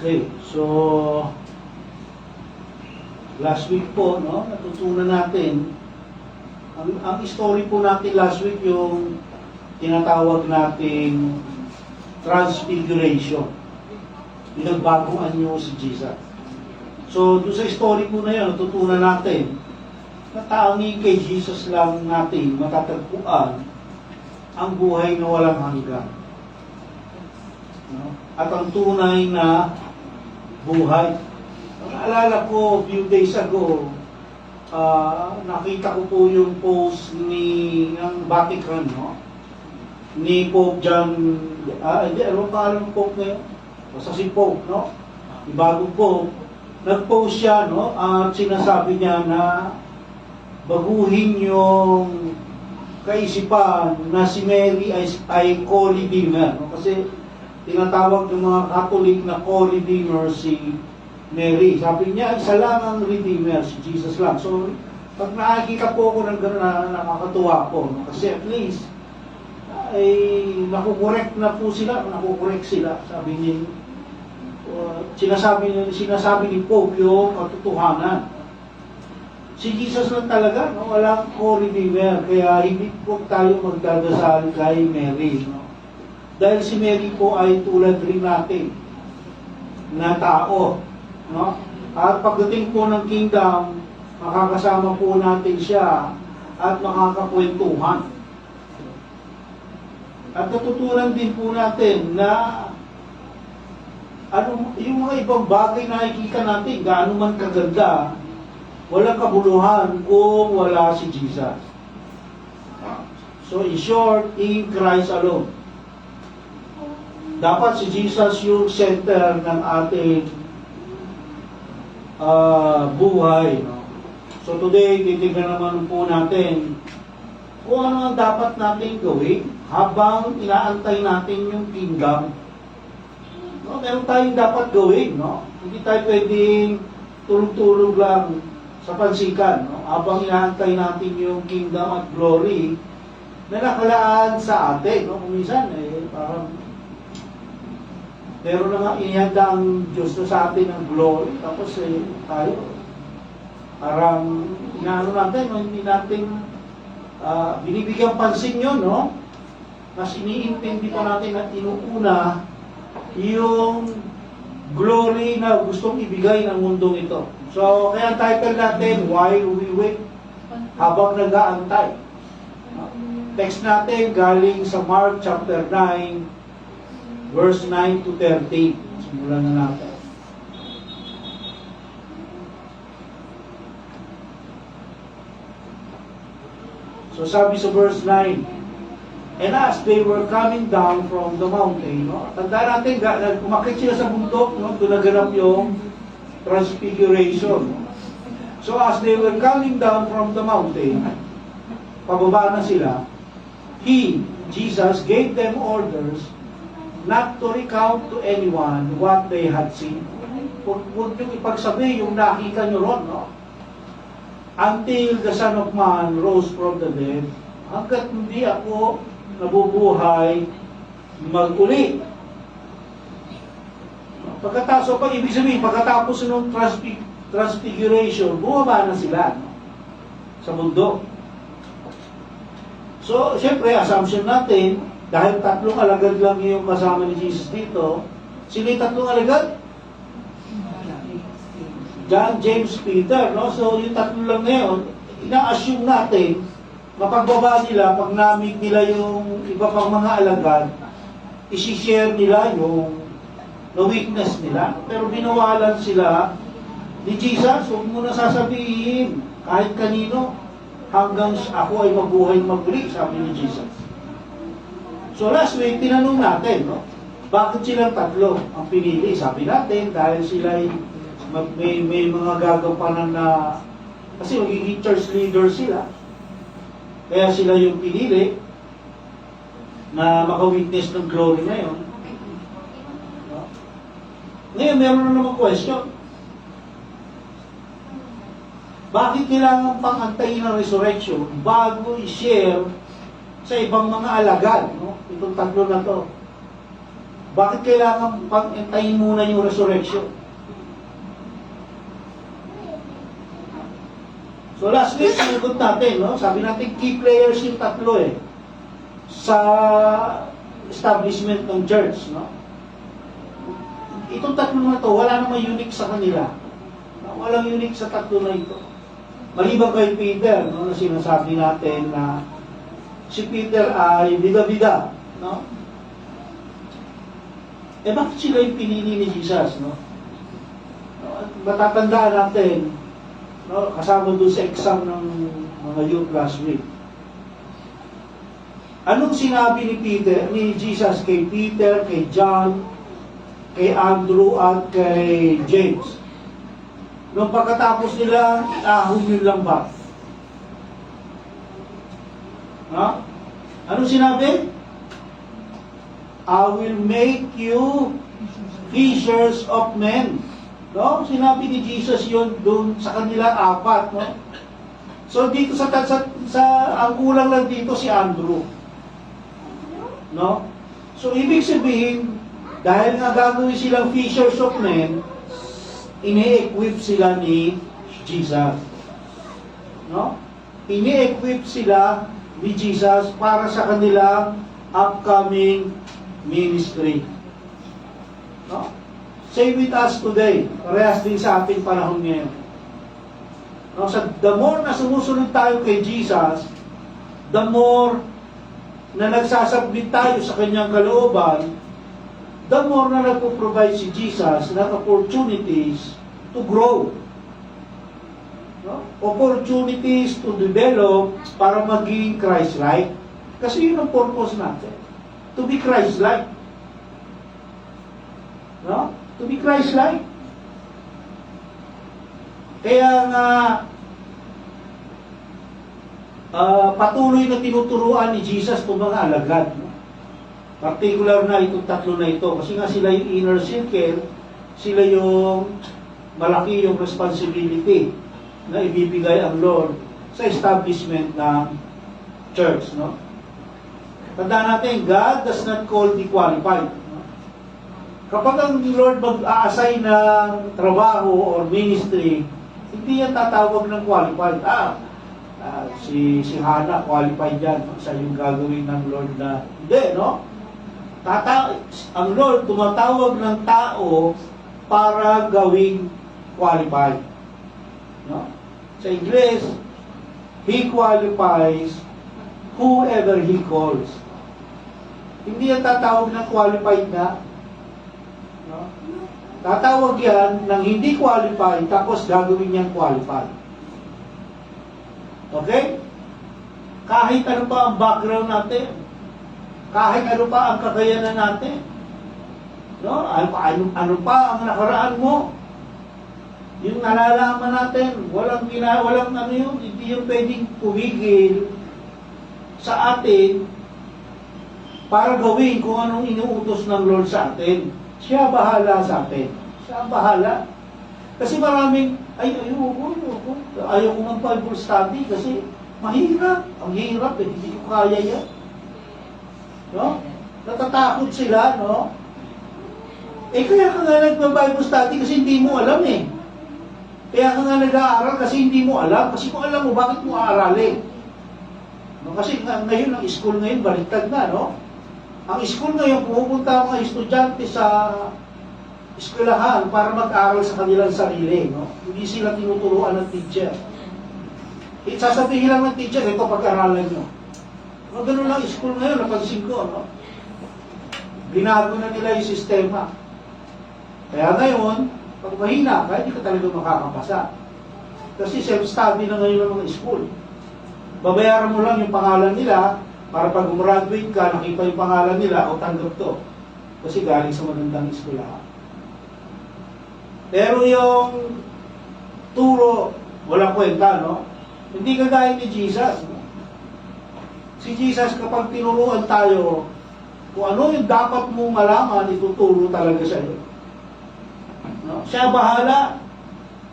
Okay, so last week po, no, natutunan natin ang story po natin last week yung tinatawag nating transfiguration. Pinagbagong anyo si Jesus. So, doon sa story po na yun, natutunan natin na tanging kay Jesus lang natin matatagpuan ang buhay na walang hanggan. No? At ang tunay na buhay. Naalala ko, few days ago, nakita ko po yung post ng Vatican, no? Ni Pope John, ano pa alam Pope ngayon? Basta si Pope, no? Yung bagong Pope, nag-post siya, no? At sinasabi niya na baguhin yung kaisipan na si Mary ay co-redeemer, no? Kasi tinatawag ng mga Catholic na co-redeemer si Mary. Sabi niya, isa lang ang redeemer, si Jesus lang. So, pag nakikita po ako ng gano'n na nakakatuwa po, no? Kasi at least, ay nakukorek na po sila, nakukorek sila. Sabi niya, sinasabi ni Pope yung katotohanan. Si Jesus lang talaga, no? Walang co-redeemer, kaya hindi po tayo magdadasal kay Mary, no? Dahil si Mary po ay tulad rin natin na tao, no? At pagdating po ng kingdom, makakasama po natin siya at makakakwentuhan. At natutunan din po natin na yung mga ibang bagay na nakikita natin, gaano man kaganda, walang kabuluhan kung wala si Jesus. So in short, in Christ alone. Dapat si Jesus yung center ng ating buhay. No? So today, titignan naman po natin kung ano ang dapat natin gawin habang inaantay natin yung kingdom. No? Meron tayong dapat gawin. No? Hindi tayo pwedeng tulog-tulog lang sa pansikan. No? Habang inaantay natin yung kingdom at glory na nakalaan sa atin. No? Kung minsan, parang meron na nga inihanda ang Diyos na sa atin ng glory. Tapos tayo, parang inaano natin, no? Hindi natin binibigyan pansin yun, no? Mas iniintindi pa natin at inuuna yung glory na gustong ibigay ng mundong ito. So, kaya ang title natin, While We Wait, habang nag-aantay. Text natin galing sa Mark chapter 9, verse 9 to 13. Simulan na natin. So sabi sa verse 9, and as they were coming down from the mountain, no? Tandaan natin, umakit sila sa bundok, no? Doon naganap yung transfiguration. No? So as they were coming down from the mountain, pababa na sila, Jesus, gave them orders not to recount to anyone what they had seen. Huwag niyong ipagsabi yung nakita niyo ron, no? Until the Son of Man rose from the dead, hanggat hindi ako nabubuhay mag-uli. Pagkatapos, so, ibig sabihin, pagkatapos ng transfiguration, bumaba na sila, no? Sa mundo. So, siyempre, assumption natin, dahil tatlong alagad lang yung kasama ni Jesus dito, sila yung tatlong alagad? John, James, Peter, no? So, yung tatlo lang ngayon, ina-assume natin, mapagbaba nila, pag na-meet nila yung iba pang mga alagad, isi-share nila yung na-witness nila. Pero binawalan sila ni Jesus, huwag mo na sasabihin, kahit kanino, hanggang ako ay mabuhay maguli, sabi ni Jesus. So last week, tinanong natin, no? Bakit silang tatlo ang pinili? Sabi natin, dahil sila may mga gagampanan na, kasi magiging church leader sila. Kaya sila yung pinili na maka-witness ng glory ngayon. No? Ngayon, meron na naman question. Bakit kailangan pang antayin ng resurrection bago i-share sa ibang mga alagad, no? Itong tatlo na to. Bakit kailangan pag-entayin muna yung resurrection? So last week, sinagot natin, no? Sabi natin, key players yung tatlo eh. Sa establishment ng church, no? Itong tatlo na to, wala namang unique sa kanila. Walang unique sa tatlo na ito. Maliban kay Peter, no, na sinasabi natin na si Peter ay bida-bida, no? Eh bakit sila yung pinili ni Jesus, no? Matatandaan natin, no, kasama doon sa exam ng mga youth last week. Anong sinabi ni Jesus kay Peter, kay John, kay Andrew at kay James? Nung pagkatapos nila, ahon yun lang ba? Ha? Anong sinabi? I will make you fishers of men. No? Sinabi ni Jesus yun doon sa kanila apat, no? So dito sa ang kulang lang dito si Andrew. No? So ibig sabihin, dahil nga gagawin silang fishers of men, ini-equip sila ni Jesus. No? Ini-equip sila ni Jesus para sa kanilang upcoming ministry. No? Say with us today, parehas din sa ating panahon ngayon. No? The more na sumusunod tayo kay Jesus, the more na nagsasubmit tayo sa kanyang kalooban, the more na nagpo-provide si Jesus ng opportunities to grow. No? Opportunities to develop para maging Christ-like. Kasi yun ang purpose natin. To be Christ-like. No? To be Christ-like. Kaya nga, patuloy na tinuturuan ni Jesus itong mga alagad. No? Particular na itong tatlo na ito. Kasi nga sila yung inner circle, sila yung malaki yung responsibility na ibibigay ang Lord sa establishment ng church. No? Tandaan natin, God does not call the qualified. No? Kapag ang Lord mag-a-assign ng trabaho or ministry, hindi yan tatawag ng qualified. Si Hannah qualified yan. Sa yung gagawin ng Lord na hindi, no? Ang Lord tumatawag ng tao para gawing qualified. No? Sa English, He qualifies whoever He calls. Hindi yan tatawag ng qualified na. No? Tatawag yan ng hindi qualified tapos gagawin niyang qualified. Okay? Kahit ano pa ang background natin, kahit ano pa ang kakayanan natin, no? Ano pa ang nakaraan mo, yung nalalaman natin, walang ano yun, hindi yung pwedeng pumigil sa atin para gawin kung anong inuutos ng Lord sa atin. Siya bahala sa atin. Siya bahala. Kasi maraming, ayaw ko mag-Bible study kasi mahirap. Ang hirap eh, hindi ko kaya yan. No? Natatakot sila, no? Eh kaya ka nga nag-Bible study kasi hindi mo alam eh. Kaya ka nga nag-aaral kasi hindi mo alam. Kasi kung alam mo, bakit mo aaralin? No? Kasi ngayon, ang school ngayon, baliktad na, no? Ang school ngayon, pumupunta ang mga estudyante sa eskwelahan para mag-aral sa kanilang sarili, no? Hindi sila tinuturuan ng teacher. Sasabihin lang ng teacher, ito pag-aralan nyo. No, ganun lang school ngayon, napansin ko, no? Binago na nila yung sistema. Kaya ngayon, pag mahina ka, hindi ka talaga makakapasa. Kasi self-study na ngayon ng mga school. Babayaran mo lang yung pangalan nila, para pag graduate ka, nakita yung pangalan nila, o tanggap to. Kasi galing sa magandang eskwelahan. Pero yung turo, walang kwenta, no? Hindi kagaya ni Jesus, no? Si Jesus, kapag tinuruan tayo, kung ano yung dapat mong malaman, ituturo talaga sa iyo. No? Siya bahala.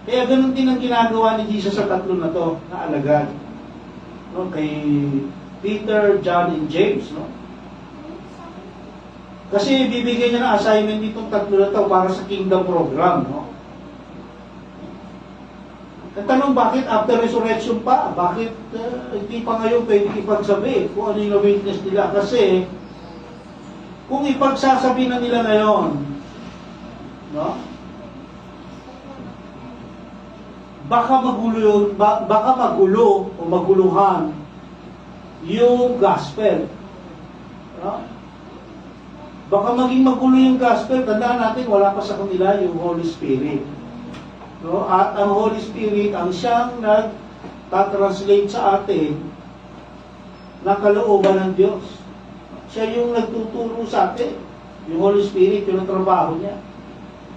Kaya ganun din ang ginagawa ni Jesus sa tatlo na to, na alagad. No? Kay Peter, John, and James. No? Kasi bibigyan niya ng assignment itong 3 na to para sa kingdom program, no? Ang tanong, bakit after resurrection pa? Bakit hindi pa ngayon pwede ipagsabi kung ano yung na-witness nila? Kasi, kung ipagsasabi na nila ngayon, no? Baka magulo o maguluhan yung gospel. No? Baka maging magulo yung gospel. Tandaan natin, wala pa sa kanila yung Holy Spirit. No? At ang Holy Spirit, ang siyang nag-translate sa atin ng kalooban ng Diyos. Siya yung nagtuturo sa atin. Yung Holy Spirit, yung trabaho niya.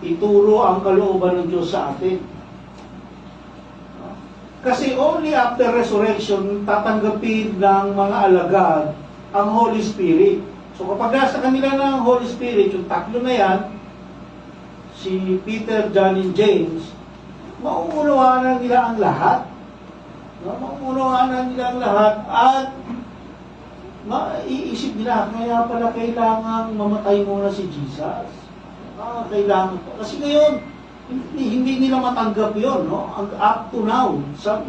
Ituro ang kalooban ng Diyos sa atin. Kasi only after resurrection, tatanggapin ng mga alagad ang Holy Spirit. So kapag nasa kanila ng Holy Spirit, yung 3 na yan, si Peter, John, and James, mauunawaan nila ang lahat. No? Mauunawaan nila ang lahat at maiisip nila, kaya pala kailangan mamatay muna si Jesus. Kailangan po. Kasi ngayon, hindi nila matanggap yun, no? Up to now, nasa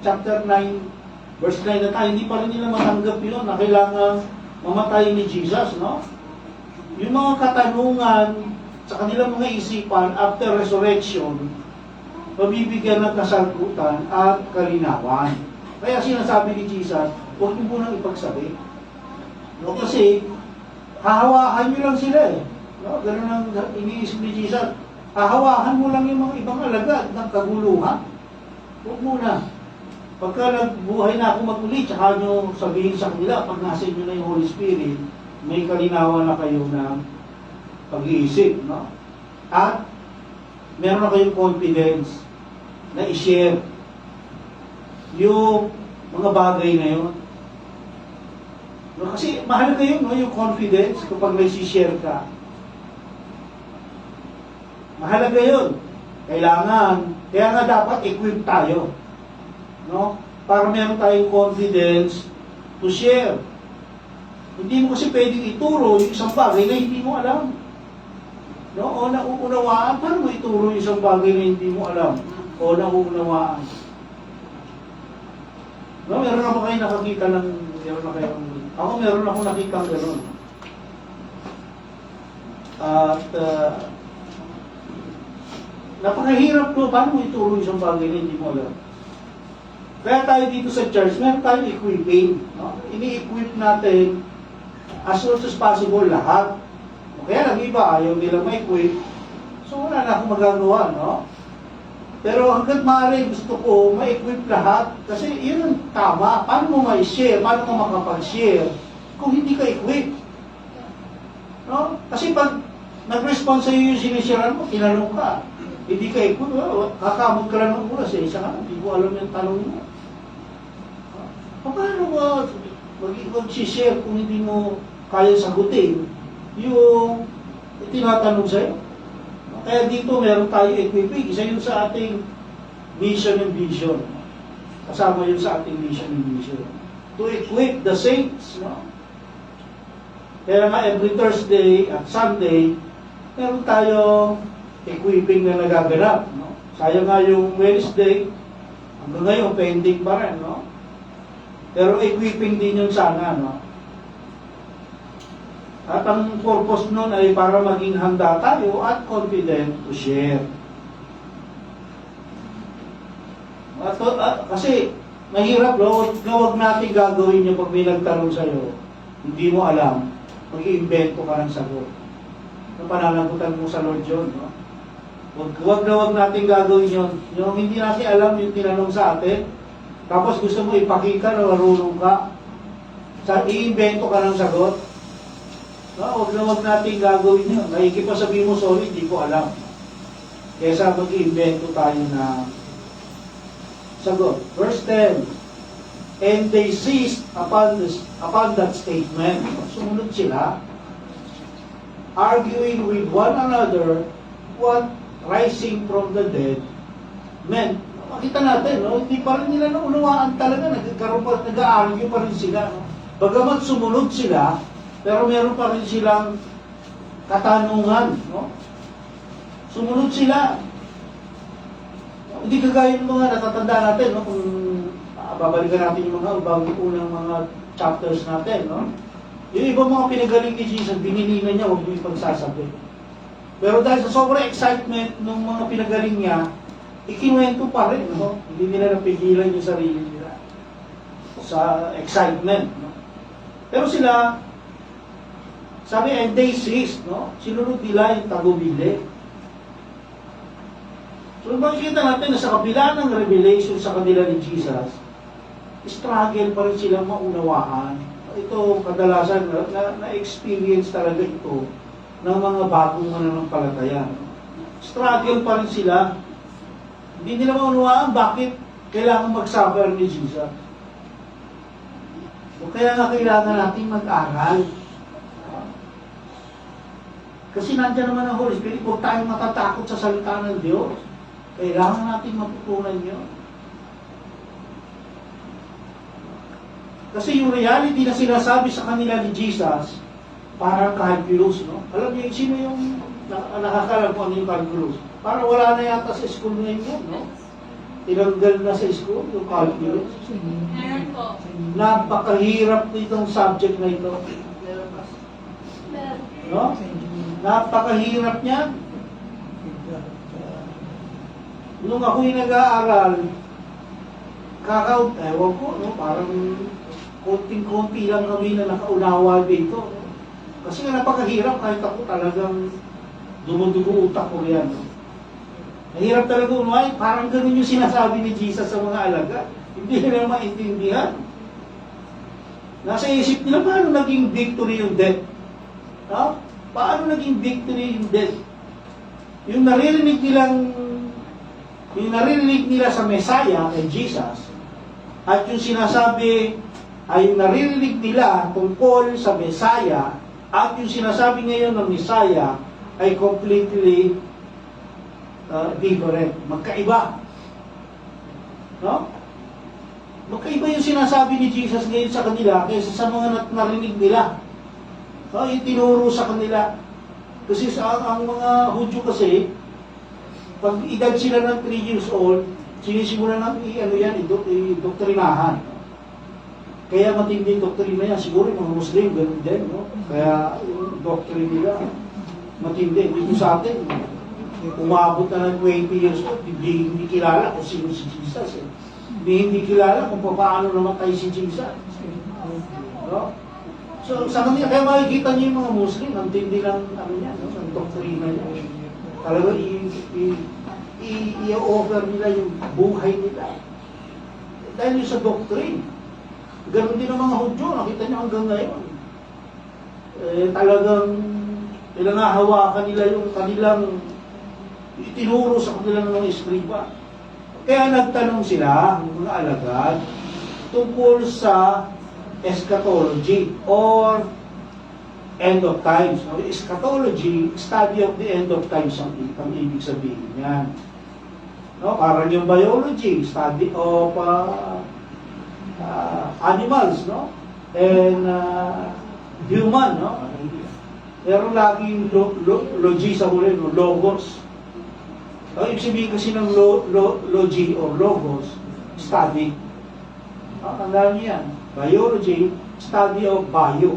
chapter 9, verse 9 na tayo, hindi pa rin nila matanggap yun na kailangan mamatay ni Jesus, no? Yung mga katanungan sa kanilang mga isipan after resurrection, mabibigyan ng kasagutan at kalinawan. Kaya sinasabi ni Jesus, huwag niyo munang ipagsabi. No? Kasi, hahawakan niyo lang sila eh. No? Ganun ang iniisip ni Jesus. Hahawakan mo lang yung mga ibang alagad ng kaguluhan. Huwag muna. Pagka nagbuhay na ako mag-uli, tsaka nyo sabihin sa kanila, pag nasa inyo na yung Holy Spirit, may kalinawan na kayo ng pag-iisip. No? At meron na kayong confidence na i-share yung mga bagay na yun. No? Kasi mahalaga yun, no? Yung confidence kapag may share ka. Mahalaga yun. Kailangan, kaya nga dapat equip tayo. No? Para meron tayong confidence to share. Hindi mo kasi pwedeng ituro yung isang bagay na hindi mo alam. No? O nauunawaan, paano mo ituro yung isang bagay na hindi mo alam? O nauunawaan. No? Meron na ba kayo nakakita ng, meron akong nakita ng gano'n. At, napakahirap ko, paano mo ituro yung isang bagay na hindi mo alam? Kaya tayo dito sa church, meron tayong equipping. No? Ini-equip natin as much as possible lahat. Kaya lang iba, ayaw nila ma-equip. So wala na akong magagawa, no? Pero hanggat maaari gusto ko ma-equip lahat kasi yun ang tama. Paano mo ma-share? Paano ka makapag-share kung hindi ka equip? No? Kasi pag nag-respond sa iyo yung sinisharean mo, tinanong ka. Hindi ka equip, kakamot ka lang ng oras eh. Isa nga, hindi ko alam yung tanong mo. Paano mo mag-share kung hindi mo kaya sagutin yung tinatanong sa'yo? Kaya dito meron tayo equipping. Isa yun sa ating mission and vision. Kasama yun sa ating mission and vision. To equip the saints. No? Kaya nga every Thursday at Sunday, meron tayong equipping na nagaganap. No? Sayang nga yung Wednesday, hanggang ngayon pending pa rin. No? Pero equipping din yun sana. No? At ang purpose nun ay para maging handa tayo at confident to share. Kasi mahirap, huwag natin gagawin yung pag may nagtanong sa'yo, hindi mo alam, mag-iimbento ka ng sagot. Pananagutan mo sa Lord yun. No? Huwag natin gagawin yun. Yung hindi natin alam yung tinanong sa atin, tapos gusto mo ipakita na marunong ka, iimbento ka ng sagot. No, huwag natin gagawin yun. Maigi pa sabihin mo, sorry, hindi ko alam. Kesa mag-iimbento tayo na sagot. Verse 10, and they seized upon that statement. Sumunod sila, arguing with one another what rising from the dead meant. Makita natin, no? Hindi pa rin nila naunawaan talaga. Nag-argue pa rin sila. No? Bagamat sumunod sila, pero meron pa rin silang katanungan, no? Sumunod sila. Hindi kagaya ng mga natatanda natin, no? Kung babalikan natin yung mga unang mga chapters natin, no? Yung ibang mga pinagaling ni Jesus, binilinan niya, huwag mo yung pagsasabi. Pero dahil sa sobrang excitement ng mga pinagaling niya, ikinuwento pa rin, no? Hindi nila napigilan yung sarili nila sa excitement, no? Pero sila, sabi, and they ceased, no? Sinunod nila yung tagubili. So, makikita natin na sa kabila ng revelation sa kanila ni Jesus, struggle pa rin silang maunawaan. Ito, kadalasan, na-experience talaga ito ng mga bagong mananampalataya. Struggle pa rin sila. Hindi nila maunawaan bakit kailangan mag-suffer ni Jesus. O kaya nga kailangan natin mag-aral. Kasi nandiyan naman ang Holy Spirit, huwag tayong matatakot sa salita ng Diyos. Kailangan natin matutunan yun. Kasi yung reality na sinasabi sa kanila ni Jesus, parang calculus, no? Alam niyo, sino yung nakakalam kung ano yung calculus? Parang wala na yata sa school ngayon yun, no? Tinanggal na sa school yung calculus. Meron po. Napakahirap itong subject na ito. No? Napakahirap niyan. Nung ako'y nag-aaral, ewan ko, no? Parang konting-konti lang kami na nakaunawa dito. No? Kasi nga napakahirap, kahit ako talagang dumudugo utak ko yan. No? Mahirap talaga unaway, parang ganun yung sinasabi ni Jesus sa mga alaga. Hindi nila maintindihan. Nasa isip nila, paano naging victory yung death? No? Paano naging victory yung death? Yung naririnig nila sa Messiah, kay Jesus, at yung sinasabi ay yung naririnig nila tungkol sa Messiah, at yung sinasabi ngayon ng Messiah ay completely different. Magkaiba. No? Magkaiba yung sinasabi ni Jesus ngayon sa kanila kaysa sa mga narinig nila. No? Yung tinuro sa kanila. Kasi ang mga Hudyo kasi, pag edad sila ng 3 years old, sinisimulan ng idoktrinahan. Kaya matindi yung doktrina yan. Siguro yung mga Muslim, ganun din, no? Kaya yung doctrine nila, matindi. Dito sa atin, umabot na ng 20 years old, hindi kilala kung sino si Jesus. Hindi kilala kung paano namatay si Jesus. No? So, sa kanila, kaya makikita niyo yung mga Muslim, ang tindi ng, no? Ng doktrina niya. Talaga i-offer nila yung buhay nila. Dahil yung sa doctrine. Ganon din ang mga Hudyo, nakita niyo hanggang ngayon. Talagang pinangahawakan nila yung kanilang itinuro sa kanilang mga eskriba. Kaya nagtanong sila, mga alagad, tungkol sa eschatology or end of times. No? Eschatology, study of the end of times ang ibig sabihin yan. No? Parang yung biology, study of animals, no? And human, no? Pero laging logi sa huli, no? Logos. Ang ibig sabihin kasi ng logi or logos, study. Tandaan niyo yan. Biology, study of bio.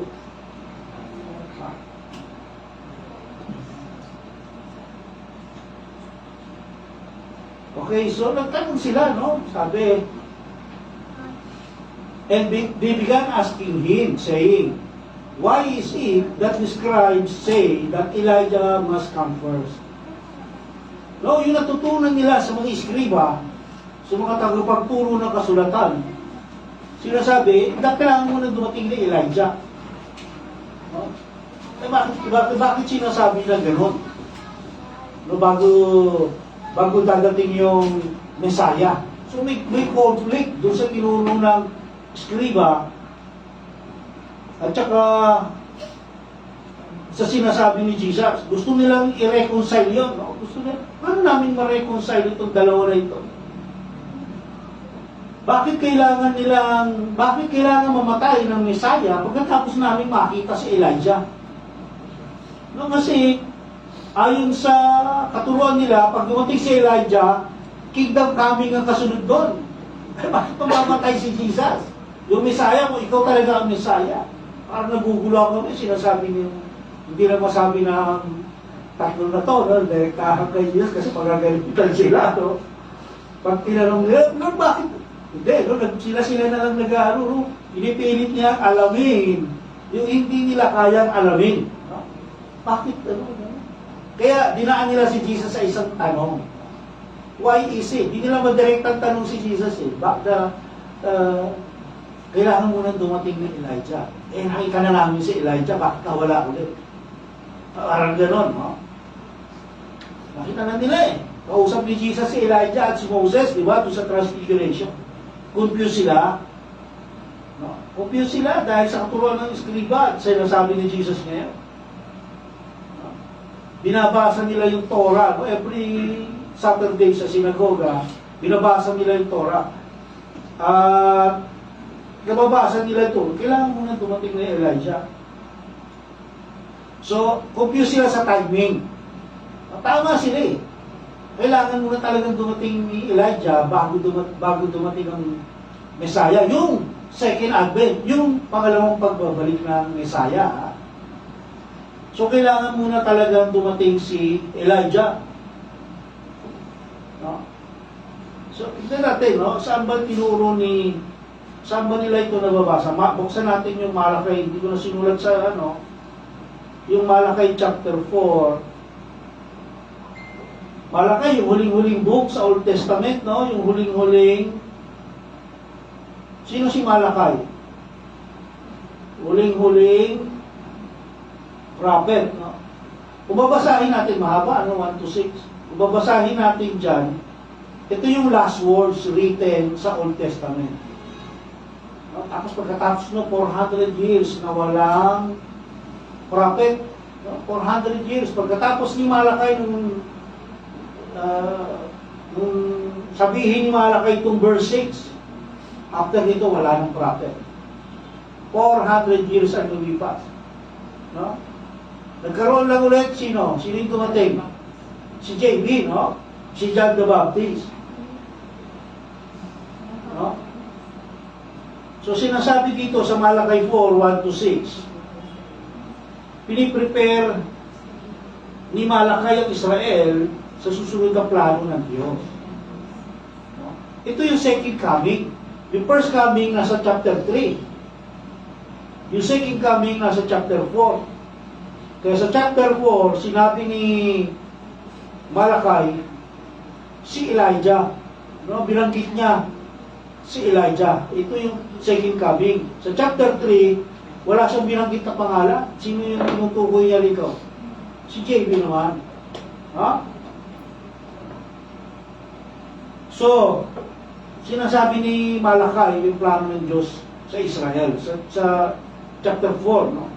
Okay, so nagtanong sila, no? Sabi, and they began asking him, saying, why is it that the scribes say that Elijah must come first? No, yung natutunan nila sa mga iskriba, sa mga tagapagturo ng kasulatan, sinasabi, kailangan muna dumating na Elijah. No? Bakit sinasabi na gano'n? No, bago dadating yung Messiah. So may conflict doon sa tinuro ng skriba at saka sa sinasabi ni Jesus. Gusto nilang i-reconcile yun. No? Gusto nila, paano namin ma-reconcile itong dalawa na ito? Bakit kailangan mamatay ng Messiah pagkatapos namin makita si Elijah? No, kasi ayon sa katuruan nila, pag dumating si Elijah, kingdom coming ang kasunod doon. Eh, bakit mamamatay si Jesus? Yung Messiah mo, ikaw talaga ang Messiah. Parang nagugulo ako sinasabi niyo, hindi lang masabi na tatlo na to, no? Direktahan kay Jesus kasi pagagalitan sila, no? Pag tinanong nila, no, bakit? Hindi, no? Sila na lang nag-aaru, no? Pinipilit niya alamin yung hindi nila kayang alamin. No? Bakit? Ano? Kaya dinaan nila si Jesus sa isang tanong. Why is it? Hindi nila madirektang tanong si Jesus eh. Kailangan muna dumating ni Elijah. Eh, nakita na namin si Elijah, bakit nawala ulit? Parang gano'n, no? Nakita na nila eh. Kausap ni Jesus si Elijah at si Moses, di ba? Doon sa Transfiguration. Confused sila. No? Confused sila dahil sa katuruan ng Eskriba at sinasabi ni Jesus ngayon. No? Binabasa nila yung Torah. No? Every Saturday sa sinagoga, binabasa nila yung Torah. At nababasa nila ito, kailangan muna dumating ni Elijah. So, confused sila sa timing. Tama sila eh. Kailangan muna talagang dumating ni Elijah bago dumating ang Messiah. Yung second advent, yung pangalawang pagbabalik ng Messiah. So, kailangan muna talagang dumating si Elijah. No? So, tignan natin, no? Saan ba tinuro saan ba nila ito nababasa? Buksan natin yung Malakay, hindi ko na sinulat sa yung Malakay chapter 4. Malakay, yung huling-huling book sa Old Testament, no? Yung huling-huling. Sino si Malakay? Huling-huling prophet, no? Kung babasahin natin, mahaba, 1 to 6. Kung babasahin natin dyan, ito yung last words written sa Old Testament. No? Tapos pagkatapos 400 years na walang prophet, no? 400 years pagkatapos ni Malakay nung sabihin ni Malakay itong verse 6, after nito wala ng prophet. 400 years ang lumipas, no? Nagkaroon lang ulit sino yung dumating? Si JB, no? Si John the Baptist, no? So sinasabi dito sa Malakay 4, 1 to 6, piniprepare ni Malakay ang Israel sa susunod na plano ng Diyos. No? Ito yung second coming. Yung first coming nasa chapter 3. Yung second coming nasa chapter 4. Kaya sa chapter 4, sinabi ni Malakay, si Elijah. No? Binanggit niya si Elijah. Ito yung second coming. Sa chapter 3, wala siyang binanggit na pangalan. Sino yung tinutukoy niya rito? Si JB naman. Ha? So, sinasabi ni Malakay yung plano ng Diyos sa Israel. Sa chapter 4, no?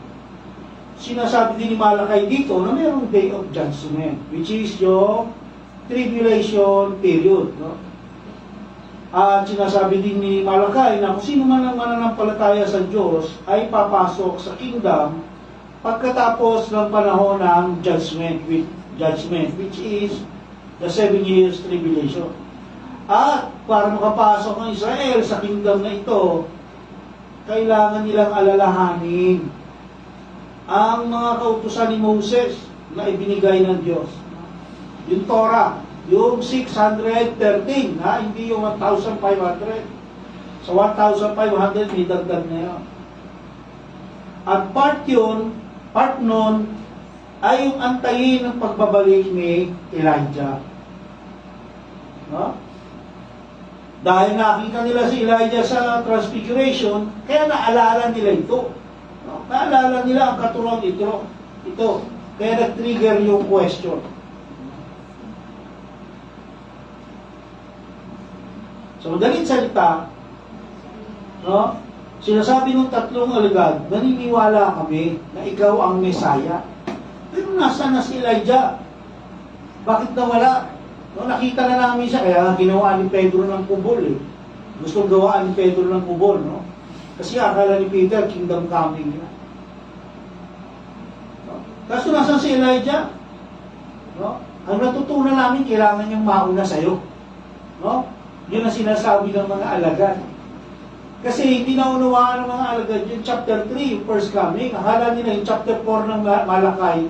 Sinasabi din ni Malakay dito na mayroong day of judgment, which is yung tribulation period, no? At sinasabi din ni Malakay na kung sino man ang mananampalataya sa Diyos ay papasok sa kingdom pagkatapos ng panahon ng judgment, which is the 7 years tribulation. At para makapasok ang Israel sa kingdom na ito, kailangan nilang alalahanin ang mga kautusan ni Moses na ibinigay ng Diyos. Yung Torah, yung 613, hindi yung 1,500. Sa 1,500, may dagdag na yun. At part nun, ay yung antayin ng pagbabalik ni Elijah. No? Dahil nakita nila si Elijah sa Transfiguration, kaya naalala nila ito. No? Naalala nila ang katuruan ito. Kaya nag-trigger yung question. So, madaling salita, no? Sinasabi ng tatlong alagad, naniniwala kami na ikaw ang Messiah. Pero nasa na si Elijah? Bakit nawala? No, nakita na namin siya, kaya ginawa ni Pedro ng kubol eh. Gustong gawaan ni Pedro ng kubol, no? Kasi akala ni Peter, kingdom coming na. No? Kaso nasan si Elijah? No? Ang natutunan namin, kailangan niyang mauna sa'yo. No? Yun ang sinasabi ng mga alagad. Kasi hindi naunawaan ng mga alagad yung chapter 3, yung first coming. Akala nila yung chapter 4 ng Malakay,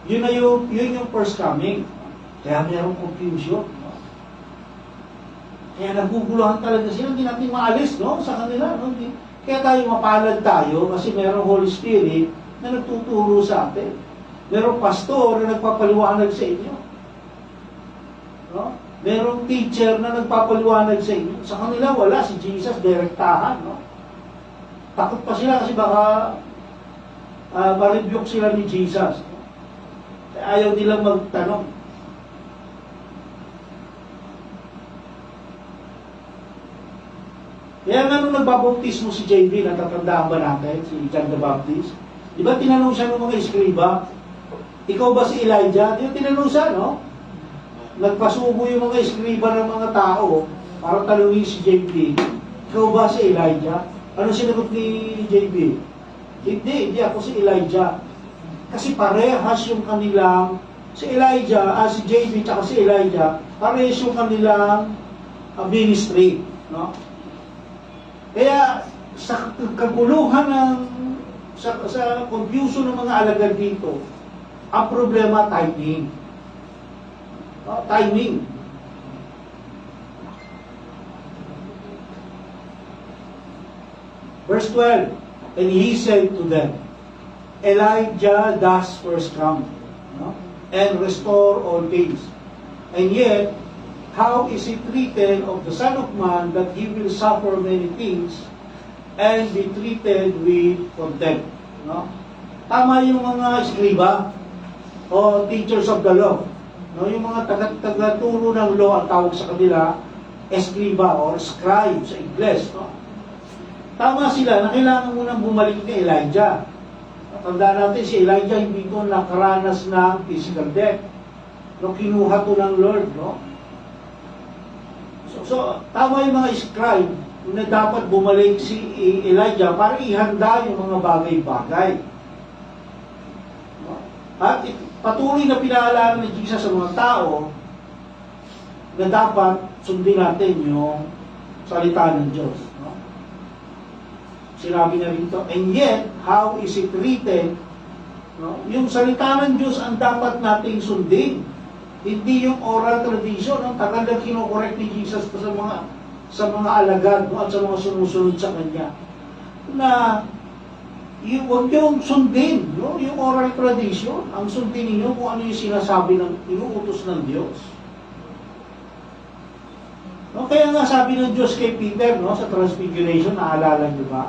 yun yung first coming. Kaya mayroong confusion. No? Kaya naguguluhan talaga sila, hindi natin maalis, no? Sa kanila. No? Kaya tayo mapalad tayo kasi mayroong Holy Spirit na nagtuturo sa atin. Mayroong pastor na nagpapaliwanag sa inyo. No? Merong teacher na nagpapaliwanag sa inyo. Sa kanila wala, si Jesus direktahan. No? Takot pa sila kasi baka ma-rebuke sila ni Jesus. No? Ayaw nilang magtanong. Kaya nga nung nagbabautismo si JB, natatandaan ba natin, si John the Baptist? Di ba tinanong siya ng mga eskriba, ikaw ba si Elijah? Di ba tinanong siya, no? Nagpasubo yung mga eskriba ng mga tao para tanungin si JB, ikaw ba si Elijah? Ano sinagot ni JB? Hindi ako si Elijah. Kasi parehas yung kanilang, si Elijah, si JB at si Elijah, parehas yung kanilang ministry, no? Kaya sa kaguluhan sa confusion ng mga alagad dito, ang problema timing. Timing. Verse 12, and he said to them, Elijah does first come, no? And restore all things. And yet, how is it written of the Son of Man that he will suffer many things and be treated with contempt? No? Tama yung mga eskriba o teachers of the law. No? Yung mga taga-turo ng law ang tawag sa kanila, eskriba or scribe sa Ingles. No? Tama sila na kailangan munang bumalik kay Elijah. Tandaan natin si Elijah hindi ko nakaranas ng physical death. No, kinuha to ng Lord. No? So, tama yung mga scribe na dapat bumalik si Elijah para ihanda yung mga bagay-bagay. No? At patuloy na pinaalala ni Jesus sa mga tao na dapat sundin natin yung salita ng Diyos. No? Sinabi na rito, and yet, how is it written? No? Yung salita ng Diyos ang dapat nating sundin. Hindi yung oral tradition, ang tagal na kinokorek ni Jesus sa mga alagad, no, at sa mga sumusunod sa Kanya. Na huwag yung sundin, no, yung oral tradition, ang sundin ninyo kung ano yung sinasabi ng inuutos ng Diyos. No, kaya nga sabi ng Diyos kay Peter, no, sa Transfiguration, naalala niyo ba?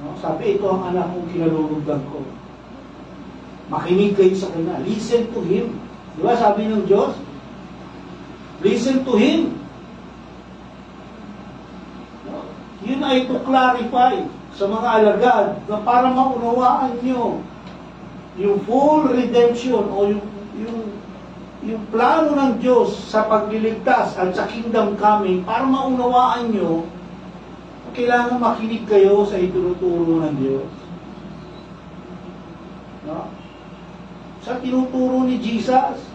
No, sabi, ito ang anak kong kinalulugdan ko. Makinig kayo sa Kanya. Listen to Him. Diba sabi ng Diyos? Listen to Him. No? Yun ay to clarify sa mga alagad na para maunawaan nyo yung full redemption o yung plano ng Diyos sa pagliligtas at sa kingdom coming, para maunawaan nyo, kailangan makinig kayo sa itinuturo ng Diyos. No? Sa tinuturo ni Jesus.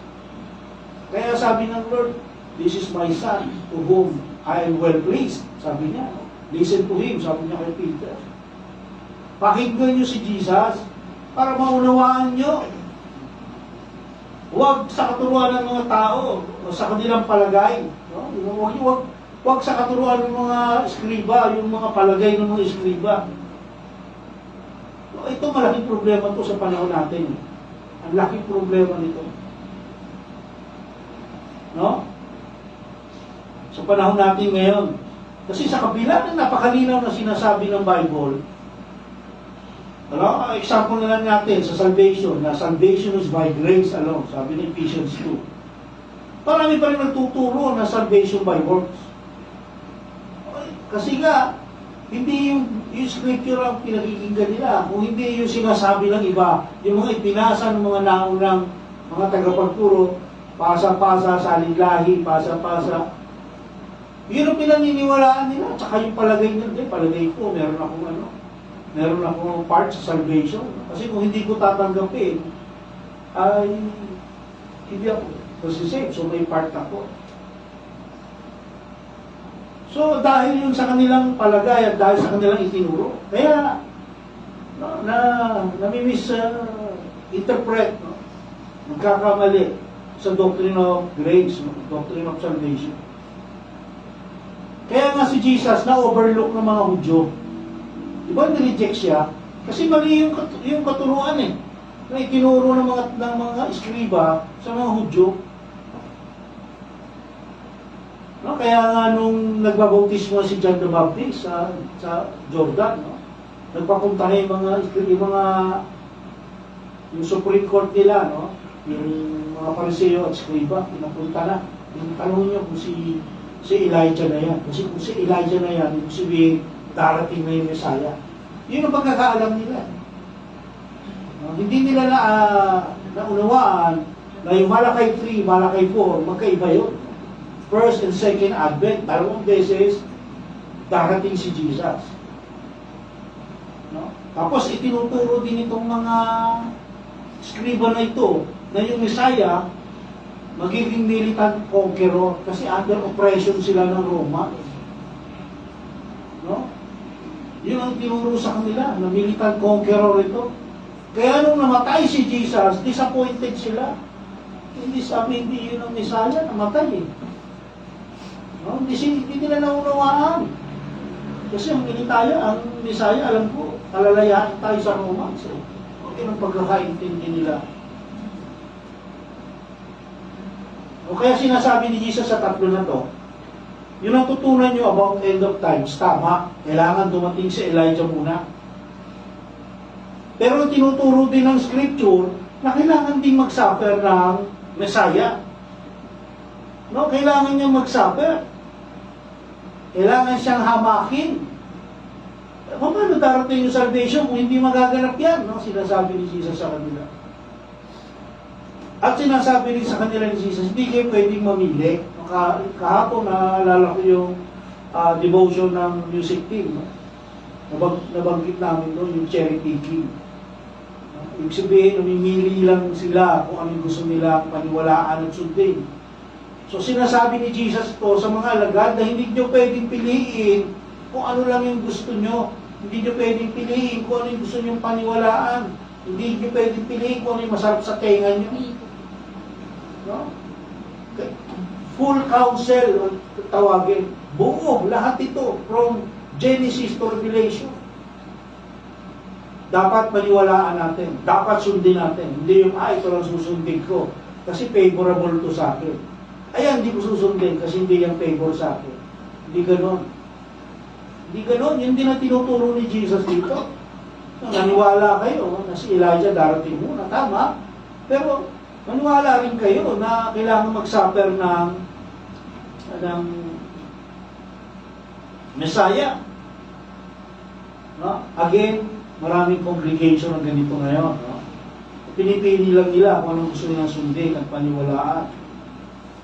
Kaya sabi ng Lord, this is my son to whom I am well pleased. Sabi niya, listen to him, sabi niya kay Peter. Pakinggan niyo si Jesus para maunawaan niyo. Huwag sa katuruan ng mga tao o sa kanilang palagay. No? Huwag sa katuruan ng mga eskriba, yung mga palagay ng mga eskriba. No, ito malaking problema to sa panahon natin. Ang laking problema nito. No? Sa panahon natin ngayon. Kasi sa kabila ng napakalinaw na sinasabi ng Bible, ano, example na lang natin sa salvation, na salvation is by grace alone, sabi ng Ephesians 2. Marami pa rin nagtuturo na salvation by works. Kasi nga, hindi yung scripture ang pinakikinggan nila, kung hindi yung sinasabi ng iba, yung mga ipinasa ng mga naunang mga tagapagturo, pasa-pasa, saling-lahi, pasa-pasa. Yun ang pinaniniwalaan nila, at saka yung palagay nila, palagay ko, meron akong ano. meron ako part sa salvation. Kasi kung hindi ko tatanggapin, ay hindi ako masisave. So may part ako. So dahil yun sa kanilang palagay at dahil sa kanilang itinuro, kaya nami-misinterpret, no? Nagkakamali sa doctrine of grace, no? Doctrine of salvation. Kaya nga si Jesus na-overlook ng mga Hudyo. Diba nireject siya? Kasi mali yung katuruan eh. Na itinuro ng mga eskriba sa mga Hudyo. No? Kaya nga nung nagbabautismo si John the Baptist sa Jordan, no? Nagpapunta na yung Supreme Court nila, no? Yung mga Pariseo at eskriba, pinapunta na. Yung tanong niyo kung si Elijah na yan. Kasi kung si Elijah na yan, ibig sabihin, darating na yung Messiah. Yun ang pagkakaalam nila. Hindi nila naunawaan na yung Malakay 3, Malakay 4, magkaiba yun. First and second advent, dalawang beses, darating si Jesus. No? Tapos itinuturo din itong mga scriba na ito, na yung Messiah, magiging militant conqueror kasi under oppression sila ng Roma. No? Yun ang tinuro sa kanila, na militant conqueror ito. Kaya nung namatay si Jesus, disappointed sila. Hindi sabi, hindi yun ang Messiah, namatay eh. No? Hindi nila naunawaan. Kasi ang Messiah, alam ko, kalalayahan tayo sa Roma. So, yun ang pagkakaintindi nila. O kaya sinasabi ni Jesus sa tatlo na to, yung natutunan nyo about end of times, tama, kailangan dumating si Elijah muna. Pero tinuturo din ng scripture na kailangan din mag-suffer ng Messiah. No, kailangan niya mag-suffer. Kailangan siyang hamakin. Paano darating yung salvation kung hindi magaganap yan? No? Sinasabi ni Jesus sa kanila. At sinasabi rin sa kanila ni Jesus, hindi kayo pwedeng mamili. Kahapon, naalala ko yung devotion ng music team. No? Nabanggit namin doon yung cherry picking. Ibig sabihin, namimili lang sila kung anong gusto nila paniwalaan at sundin. So sinasabi ni Jesus to sa mga alagad na hindi nyo pwedeng piliin kung ano lang yung gusto nyo. Hindi nyo pwedeng piliin kung ano yung gusto nyo paniwalaan. Hindi nyo pwedeng piliin kung ano yung masarap sa tenga nyo. No? Full counsel, tawagin. Buo, lahat ito, from Genesis to Revelation. Dapat maniwalaan natin. Dapat sundin natin. Hindi yung, ito lang susundin ko. Kasi favorable to sa akin. Ayan, hindi ko susundin kasi hindi yung favor sa akin. Hindi ganon. Hindi ganon. Yun din ang tinuturo ni Jesus dito. Naniwala kayo na si Elijah darating muna. Tama. Pero, maniwala rin kayo na kailangan mag-suffer ng Messiah. No? Again, maraming complication ng ganito ngayon. No? Pinipili lang nila kung anong gusto nilang sundin at paniwalaan.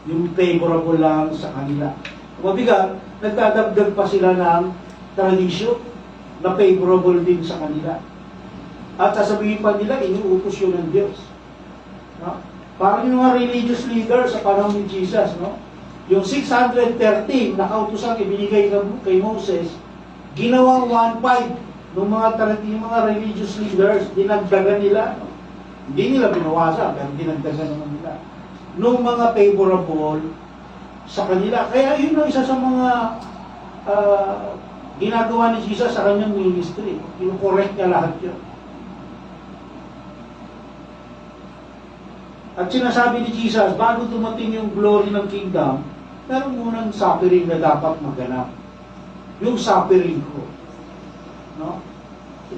Yung favorable lang sa kanila. Mabigat, nagdadagdag pa sila ng tradition na favorable din sa kanila. At sasabihin pa nila, inuutos yun ng Diyos. No? Parang yung mga religious leaders sa panahon ni Jesus, no? Yung 613 na kautusang ibinigay kay Moses, ginawang 1.5 ng mga religious leaders, dinagdagan nila. No? Hindi nila binawasan, pero dinagdagan naman nila. Nung mga favorable sa kanila. Kaya yun ang isa sa mga ginagawa ni Jesus sa kanyang ministry. Kinukorek niya lahat yun. At sinasabi ni Jesus, bago dumating yung glory ng kingdom, meron munang suffering na dapat maganap. Yung suffering ko. No?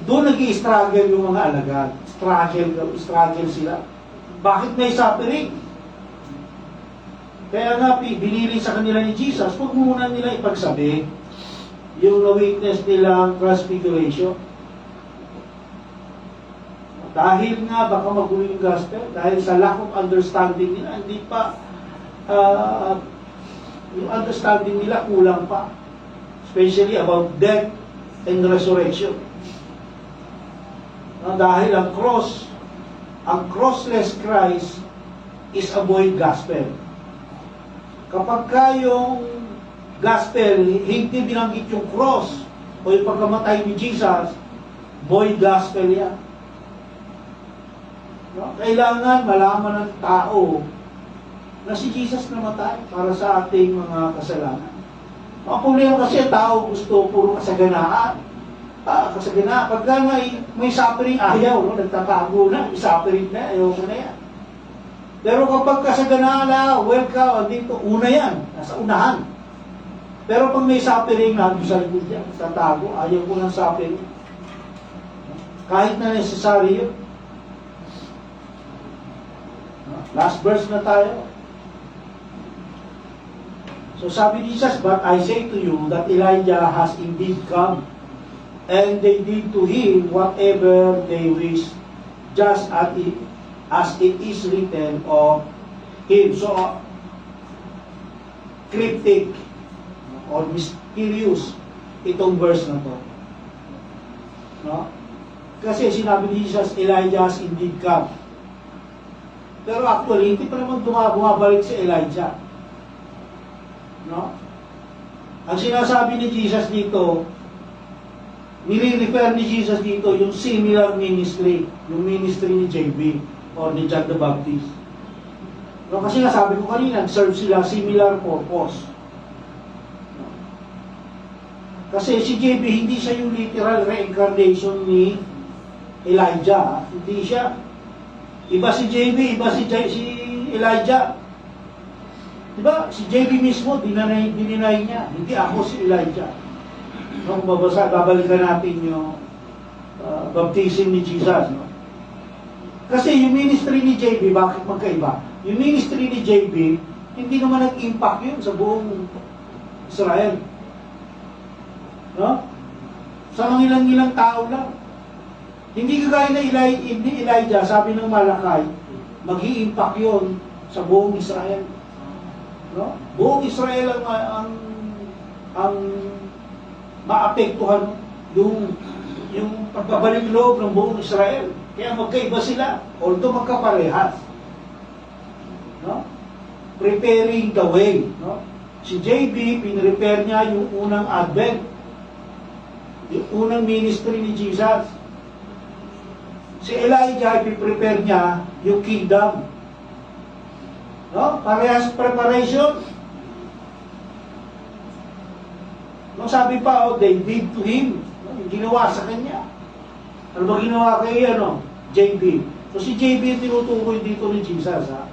Doon nag-i-struggle yung mga alagad. Struggle sila. Bakit may suffering? Kaya nga, binili sa kanila ni Jesus, huwag muna nila ipagsabi yung na-witness nilang transfiguration. Dahil nga baka magulo yung gospel, dahil sa lack of understanding nila, hindi pa, yung understanding nila kulang pa. Especially about death and resurrection. Dahil ang crossless Christ is a void gospel. Kapag ka yung gospel, hindi binanggit yung cross o yung pagkamatay ni Jesus, void gospel yan. Kailangan malaman ng tao na si Jesus namatay para sa ating mga kasalanan. Ang problema kasi ang tao gusto puro kasaganaan. Kasaganaan. Pagka may suffering, ayaw, no? Nagtatago na, suffering na, ayaw ko na yan. Pero kapag kasaganaan na, welcome, dito, una yan, nasa unahan. Pero pag may suffering, nandun sa likod yan, nagtatago, ayaw ko ng suffering. Kahit na necessary yun. Last verse na tayo. So sabi ni Jesus, "But I say to you that Elijah has indeed come, and they did to him whatever they wished, just as it is written of him." So, cryptic or mysterious itong verse na to. No? Kasi sinabi ni Jesus, Elijah has indeed come. Pero actually, hindi pa naman bumabalik si Elijah. No? Ang sinasabi ni Jesus dito, nire-refer ni Jesus dito yung similar ministry, yung ministry ni JB or ni John the Baptist. No, kasi nasabi ko kanina, serve sila similar purpose. No? Kasi si JB, hindi siya yung literal reincarnation ni Elijah. Hindi siya. Iba si JB, iba si Elijah. Diba? Si JB mismo, dininay niya. Hindi ako si Elijah. No, kung babalikan natin yung baptism ni Jesus. No? Kasi yung ministry ni JB, bakit magkaiba? Yung ministry ni JB, hindi naman nag-impact yun sa buong Israel. No? Sa mga ilang-ilang tao lang. Hindi kagaya na Elijah, sabi ng Malakay, mag-i-impact yun sa buong Israel. No? Buong Israel ang maapektuhan yung pagbabalik loob ng buong Israel. Kaya magkaiba sila, although magkaparehas. No? Preparing the way. No? Si JB, pinrepare niya yung unang advent. Yung unang ministry ni Jesus. Si Elijah, ipiprepare niya yung kingdom. No? Parehas preparation. Nung sabi pa, they did to him. Yung ginawa sa kanya. Ano ba ginawa kay JB? So si JB yung tinutukoy dito ni Jesus, ha?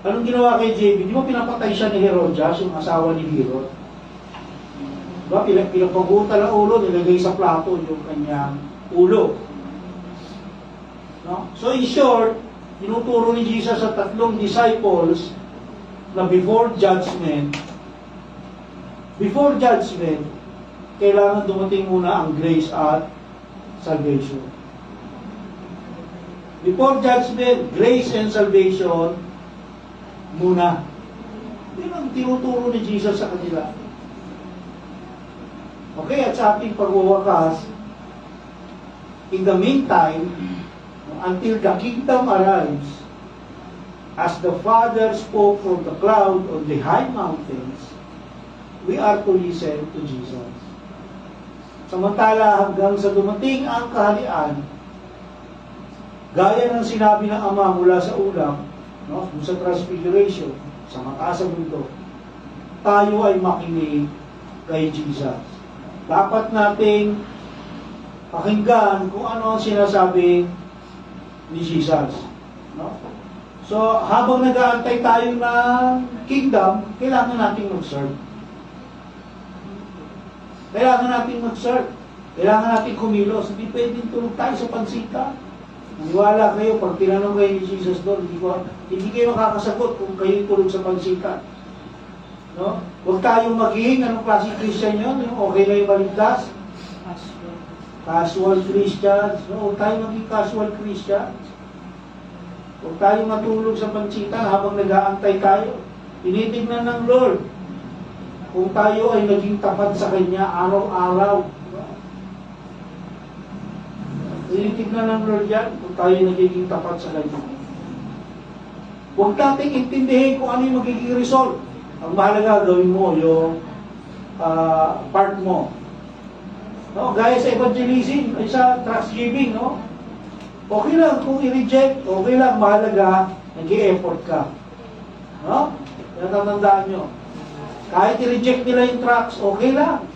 Anong ginawa kay JB? Di ba pinapatay siya ni Herodias, yung asawa ni Herod? Diba? Pinapagutan ang ulo, nilagay sa plato yung kanyang ulo. No? So in short, tinuturo ni Jesus sa tatlong disciples na before judgment, kailangan dumating muna ang grace at salvation. Before judgment, grace and salvation muna. Yun ang tinuturo ni Jesus sa kanila. Okay, at sa ating pagwawakas, in the meantime, until the kingdom arrives, as the Father spoke from the cloud on the high mountains, we are to listen to Jesus. Samantala hanggang sa dumating ang kaharian, gaya ng sinabi ng Ama mula sa ulam, no, sa transfiguration, sa mataas sa mundo, tayo ay makinig kay Jesus. Dapat nating pakinggan kung ano ang sinasabi ni Jesus. No? So, habang nag-aantay tayo ng kingdom, kailangan nating mag-serve. Kailangan nating kumilos. Hindi pwedeng tulog tayo sa pansika. Maniwala kayo, pag tinanong kayo ni Jesus doon, hindi kayo makakasagot kung kayo tulog sa pansika. No? Huwag tayong maghihing, anong klase Christian yun? Yung okay na yung maligtas? Casual Christians. No? Huwag tayong maging casual Christians. Huwag tayong matulog sa pansitan habang nag-aantay tayo. Tinitignan ng Lord kung tayo ay naging tapat sa Kanya araw-araw. Tinitignan ng Lord yan kung tayo nagiging tapat sa Kanya. Huwag nating intindihin kung ano yung magiging result. Ang mahalaga, gawin mo yung part mo. No? Gaya sa evangelism, ay sa trust giving, no? Okay lang kung i-reject, okay lang, mahalaga, nag-i-effort ka. No? Natatandaan nyo. Kahit i-reject nila yung tracts, okay lang.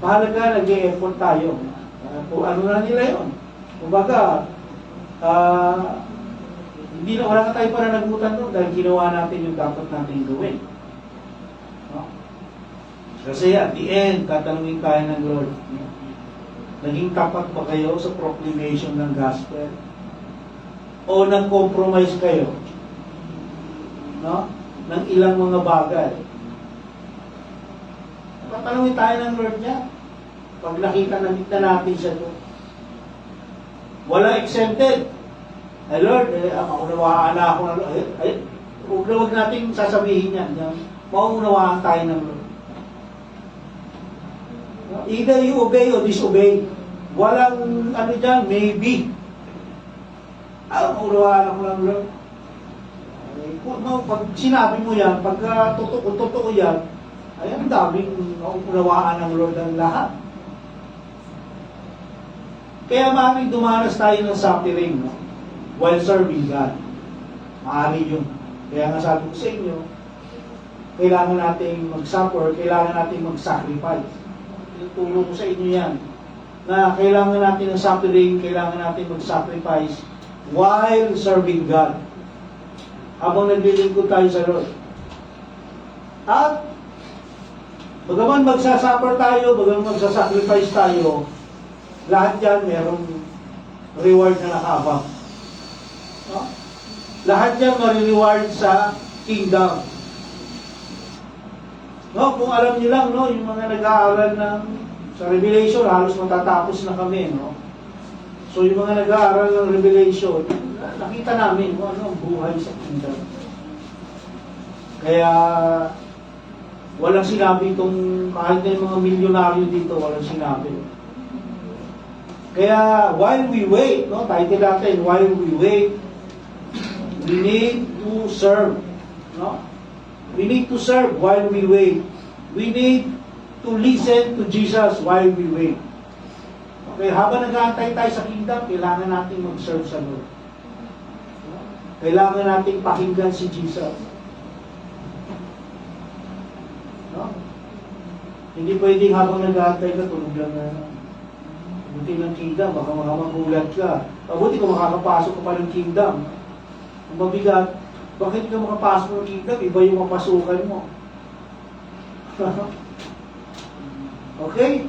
Mahalaga, nag-i-effort tayo. Kung ano na nila yun. Kumbaga, hindi na, wala na tayo pananagutan doon dahil ginawa natin yung dapat natin gawin. No? Kasi at the end, tatanungin tayo ng Lord, naging tapat ba kayo sa proclamation ng gospel? O nag-compromise kayo? No? Ng ilang mga bagay? Tatanungin tayo ng Lord niya. Pag nakita natin siya doon. Wala exempted. Ay Lord, maunawaan na ako ng Lord. Huwag natin sasabihin yan. Maunawaan tayo ng Lord. Either you obey or disobey. Walang ano dyan, maybe. Maunawaan ako ng Lord. Pag sinabi mo yan, pag totoo yan, ay ang daming maunawaan ng Lord ang lahat. Kaya maaaring dumanas tayo ng suffering, no? While serving God. Maaari yun. Kaya nga sabi ko sa inyo, kailangan natin mag-suffer, kailangan natin mag-sacrifice. Tulong ko sa inyo yan. Na kailangan natin ng suffering, kailangan natin mag-sacrifice while serving God. Habang naglilingkod tayo sa Lord. At bagaman magsasuffer tayo, bagaman magsasacrifice tayo, lahat yan merong reward na nakabang. No? Lahat yan ma-reward sa kingdom. No, kung alam niyo lang, no, yung mga nag-aaral sa Revelation, halos matatapos na kami, no? So, yung mga nag-aaral ng Revelation, nakita namin kung ano ang buhay sa kingdom. Kaya, walang sinabi itong, kahit na yung mga milyonaryo dito, walang sinabi. Kaya, while we wait, no, title natin, while we wait, we need to serve, no? We need to serve while we wait. We need to listen to Jesus while we wait. Okay, habang nag-aantay tayo sa kingdom, kailangan natin mag-serve sa Lord. Kailangan natin pakinggan si Jesus. No? Hindi pwedeng habang nag-aantay ka, tulog lang na. Buti ng kingdom, baka magulat ka. Mabuti kung makakapasok ka pa ng kingdom. Kung mabigat, bakit ka makapasok ng kingdom? Iba yung mapasukan mo. Okay?